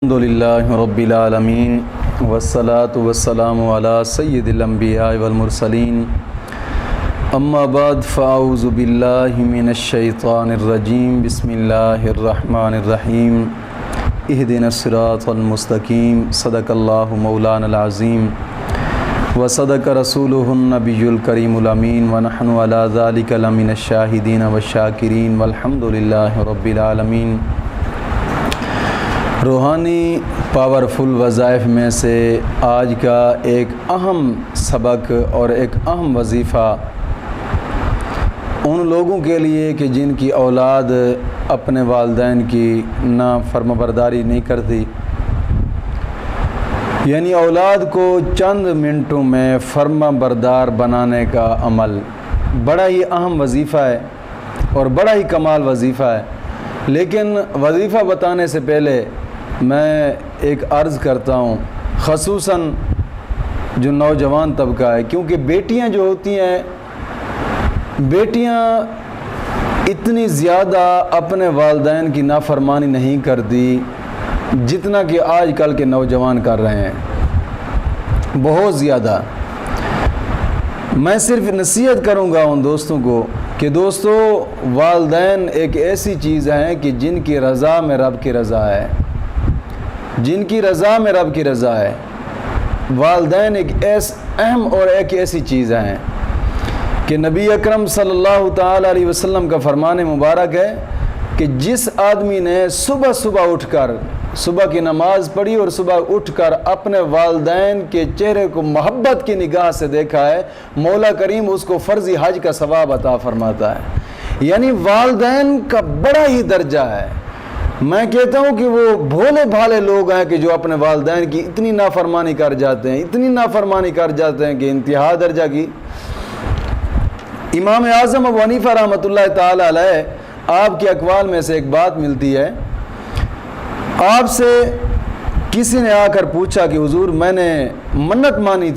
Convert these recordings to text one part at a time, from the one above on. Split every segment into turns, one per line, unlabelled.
الحمدللہ رب العالمین والصلاة والسلام علی سید الانبیاء والمرسلین اما بعد فاعوذ باللہ من الشیطان الرجیم بسم اللہ الرحمن الرحیم اہدنا الصراط المستقیم صدق اللہ مولانا العظیم وصدق رسولہ النبی الکریم الامین ونحن علی ذلک لمن الشاہدین والشاکرین والحمدللہ رب العالمین۔ روحانی پاورفل وظائف میں سے آج کا ایک اہم سبق اور ایک اہم وظیفہ ان لوگوں کے لیے کہ جن کی اولاد اپنے والدین کی فرمانبرداری نہیں کرتی، یعنی اولاد کو چند منٹوں میں فرمانبردار بنانے کا عمل بڑا ہی اہم وظیفہ ہے اور بڑا ہی کمال وظیفہ ہے۔ لیکن وظیفہ بتانے سے پہلے میں ایک عرض کرتا ہوں، خصوصاً جو نوجوان طبقہ ہے، کیونکہ بیٹیاں جو ہوتی ہیں، بیٹیاں اتنی زیادہ اپنے والدین کی نافرمانی نہیں کرتی جتنا کہ آج کل کے نوجوان کر رہے ہیں، بہت زیادہ۔ میں صرف نصیحت کروں گا ان دوستوں کو کہ دوستو، والدین ایک ایسی چیز ہیں کہ جن کی رضا میں رب کی رضا ہے، جن کی رضا میں رب کی رضا ہے۔ والدین ایک اہم اور ایک ایسی چیز ہیں کہ نبی اکرم صلی اللہ تعالی علیہ وسلم کا فرمان مبارک ہے کہ جس آدمی نے صبح اٹھ کر صبح کی نماز پڑھی اور صبح اٹھ کر اپنے والدین کے چہرے کو محبت کی نگاہ سے دیکھا ہے، مولا کریم اس کو فرضی حج کا ثواب عطا فرماتا ہے۔ یعنی والدین کا بڑا ہی درجہ ہے۔ میں کہتا ہوں کہ وہ بھولے بھالے لوگ ہیں کہ جو اپنے والدین کی اتنی نافرمانی کر جاتے ہیں، اتنی نافرمانی کر جاتے ہیں کہ انتہا درجہ کی۔ امام اعظم ابو حنیفہ رحمۃ اللہ تعالی علیہ، آپ کے اقوال میں سے ایک بات ملتی ہے، آپ سے کسی نے آ کر پوچھا کہ حضور میں نے منت مانی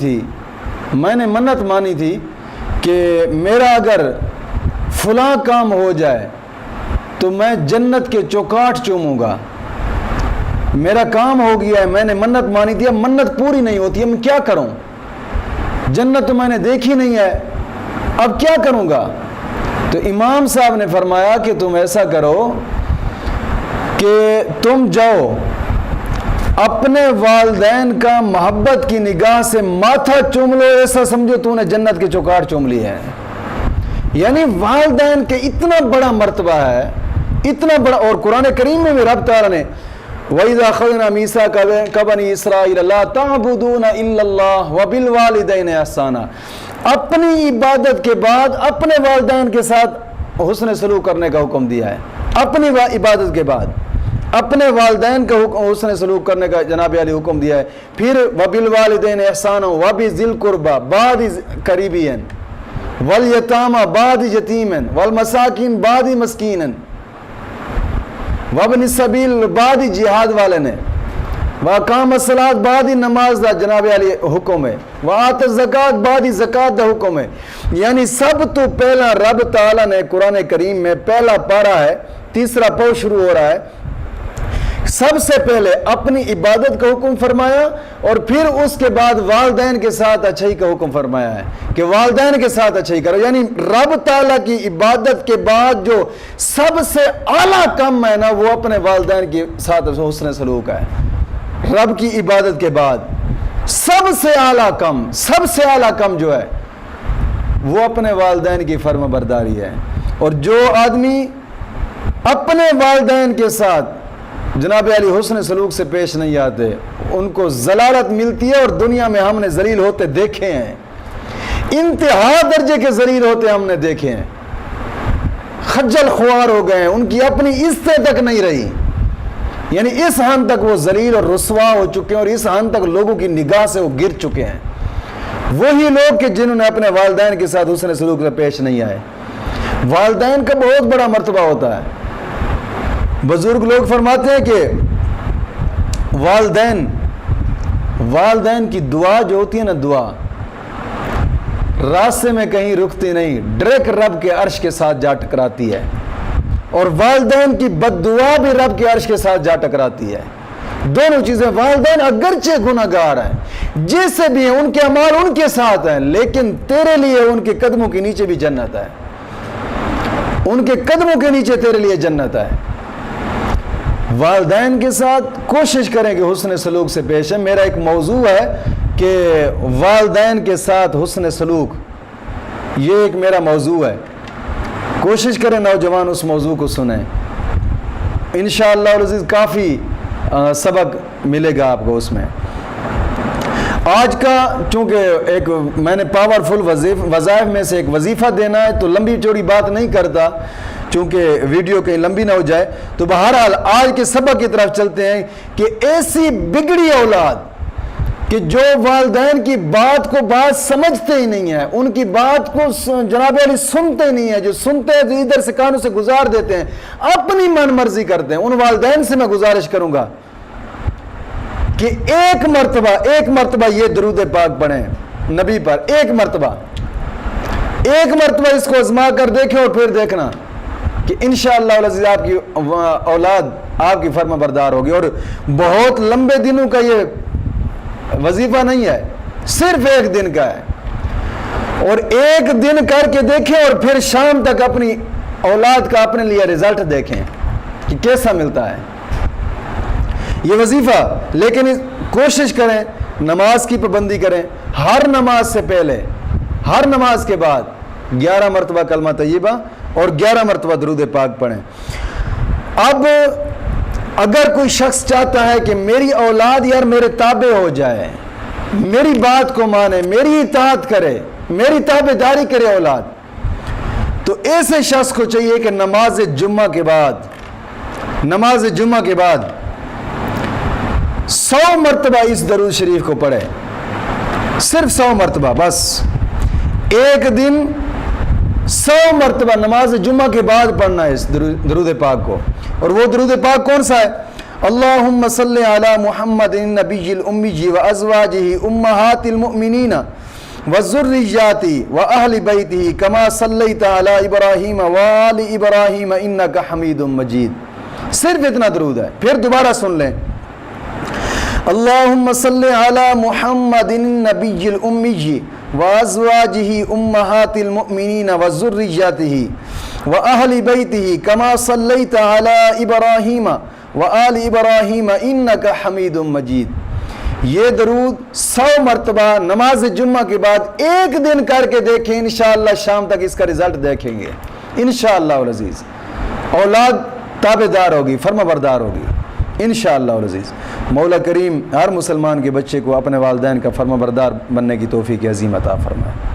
تھی کہ میرا اگر فلاں کام ہو جائے تو میں جنت کے چوکاٹ چوموں گا، میرا کام ہو گیا ہے، میں نے منت مانی تھی، اب منت پوری نہیں ہوتی ہے، میں کیا کروں؟ جنت تو میں نے دیکھی نہیں ہے، اب کیا کروں گا؟ تو امام صاحب نے فرمایا کہ تم ایسا کرو کہ تم جاؤ اپنے والدین کا محبت کی نگاہ سے ماتھا چوم لو، ایسا سمجھو تو نے جنت کے چوکاٹ چوم لی ہے۔ یعنی والدین کے اتنا بڑا مرتبہ ہے، اتنا بڑا، اور قرآن کریم میں بھی رب تعالیٰ نے وَإِذَا أَخَذْنَا مِيثَاقَ بَنِي إِسْرَائِيلَ لَا تَعْبُدُونَ إِلَّا اللَّهَ وَبِالْوَالِدَيْنِ إِحْسَانًا، اپنی عبادت کے بعد اپنے والدین کے ساتھ حسن سلوک کرنے کا حکم دیا ہے۔ اپنی عبادت کے بعد اپنے والدین کا حسن سلوک کرنے کا جناب علی حکم دیا ہے۔ پھر وَبِالْوَالِدَيْنِ إِحْسَانًا وَبِذِي الْقُرْبَى بَعْضِ قَرِيبٍ وَالْيَتَامَى بَعْضِ يَتِيمٍ وَالْمَسَاكِينِ بَعْضِ مَسْكِينٍ وَابْنِ السَّبِيلِ بعض جہاد والے نے، وَأَقَامَ الصَّلَاةَ بعض نماز دا جناب علی حکم ہے، وَآتَ الزَّكَاةَ بعض زکوٰۃ دا حکم ہے۔ یعنی سب تو پہلا رب تعالیٰ نے قرآن کریم میں پہلا پارہ ہے، تیسرا پو شروع ہو رہا ہے، سب سے پہلے اپنی عبادت کا حکم فرمایا اور پھر اس کے بعد والدین کے ساتھ اچھائی کا حکم فرمایا ہے کہ والدین کے ساتھ اچھائی کرو۔ یعنی رب تعالیٰ کی عبادت کے بعد جو سب سے اعلیٰ کم ہے نا، وہ اپنے والدین کے ساتھ حسن سلوک ہے۔ رب کی عبادت کے بعد سب سے اعلیٰ کم جو ہے وہ اپنے والدین کی فرما برداری ہے۔ اور جو آدمی اپنے والدین کے ساتھ جناب علی حسن سلوک سے پیش نہیں آتے، ان کو ضلالت ملتی ہے، اور دنیا میں ہم نے ذلیل ہوتے دیکھے ہیں، انتہا درجے کے ذلیل ہوتے ہم نے دیکھے ہیں، خجل خوار ہو گئے ہیں، ان کی اپنی عزت تک نہیں رہی۔ یعنی اس حد تک وہ ذلیل اور رسوا ہو چکے ہیں، اور اس حد تک لوگوں کی نگاہ سے وہ گر چکے ہیں۔ وہی لوگ کہ جنہوں نے اپنے والدین کے ساتھ حسن سلوک سے پیش نہیں آئے۔ والدین کا بہت بڑا مرتبہ ہوتا ہے۔ بزرگ لوگ فرماتے ہیں کہ والدین کی دعا جو ہوتی ہے نا، دعا راستے میں کہیں رکتی نہیں، ڈائریکٹ رب کے عرش کے ساتھ جا ٹکراتی ہے۔ اور والدین کی بد دعا بھی رب کے عرش کے ساتھ جا ٹکراتی ہے۔ دونوں چیزیں، والدین اگرچہ گناہگار ہیں، جیسے بھی ہیں، ان کے اعمال ان کے ساتھ ہیں، لیکن تیرے لیے ان کے قدموں کے نیچے بھی جنت ہے، ان کے قدموں کے نیچے تیرے لیے جنت ہے۔ والدین کے ساتھ کوشش کریں کہ حسن سلوک سے پیش ہے۔ میرا ایک موضوع ہے کہ والدین کے ساتھ حسن سلوک، یہ ایک میرا موضوع ہے، کوشش کریں نوجوان اس موضوع کو سنیں، انشاءاللہ العزیز کافی سبق ملے گا آپ کو اس میں۔ آج کا چونکہ ایک میں نے پاورفل وظائف میں سے ایک وظیفہ دینا ہے، تو لمبی چوڑی بات نہیں کرتا چونکہ ویڈیو کہیں لمبی نہ ہو جائے، تو بہرحال آج کے سبق کی طرف چلتے ہیں کہ ایسی بگڑی اولاد کہ جو والدین کی بات کو بات سمجھتے ہی نہیں ہے، ان کی بات کو جناب علی سنتے ہی نہیں ہے، جو سنتے ہیں تو ادھر سے کانوں سے گزار دیتے ہیں، اپنی من مرضی کرتے ہیں، ان والدین سے میں گزارش کروں گا کہ ایک مرتبہ یہ درود پاک پڑھیں نبی پر، ایک مرتبہ اس کو آزما کر دیکھیں اور پھر دیکھنا کہ انشاءاللہ العزیز آپ کی اولاد آپ کی فرما بردار ہوگی۔ اور بہت لمبے دنوں کا یہ وظیفہ نہیں ہے، صرف ایک دن کا ہے، اور ایک دن کر کے دیکھیں اور پھر شام تک اپنی اولاد کا اپنے لیے رزلٹ دیکھیں کہ کیسا ملتا ہے یہ وظیفہ۔ لیکن کوشش کریں نماز کی پابندی کریں، ہر نماز سے پہلے، ہر نماز کے بعد 11 مرتبہ کلمہ طیبہ اور 11 مرتبہ درود پاک پڑھیں۔ اب اگر کوئی شخص چاہتا ہے کہ میری اولاد یار میرے تابع ہو جائے، میری بات کو مانے، میری اطاعت کرے، میری تابع داری کرے اولاد، تو ایسے شخص کو چاہیے کہ نماز جمعہ کے بعد 100 مرتبہ اس درود شریف کو پڑھے، صرف 100 مرتبہ، بس ایک دن 100 مرتبہ نماز جمعہ کے بعد پڑھنا ہے اس درود پاک کو۔ اور وہ درود پاک کون سا ہے؟ اللہم صلی علی محمد النبی الامی و ازواجہ امہات المؤمنین وذریاتہ واہل بیتہ کما صلیت علی ابراہیم وآل ابراہیم انک حمید مجید۔ صرف اتنا درود ہے، پھر دوبارہ سن لیں، اللہم صلی علی محمد النبی الامی وازواجہ امہات المؤمنین وذریاتہ واہل بیتہ کما صلیت علی ابراہیم وآل ابراہیم انک حمید مجید۔ یہ درود 100 مرتبہ نماز جمعہ کے بعد ایک دن کر کے دیکھیں، انشاءاللہ شام تک اس کا رزلٹ دیکھیں گے انشاءاللہ العزیز، اولاد تابع دار ہوگی، فرما بردار ہوگی انشاءاللہ العزیز۔ مولا کریم ہر مسلمان کے بچے کو اپنے والدین کا فرما بردار بننے کی توفیق عظیم عطا فرمائے۔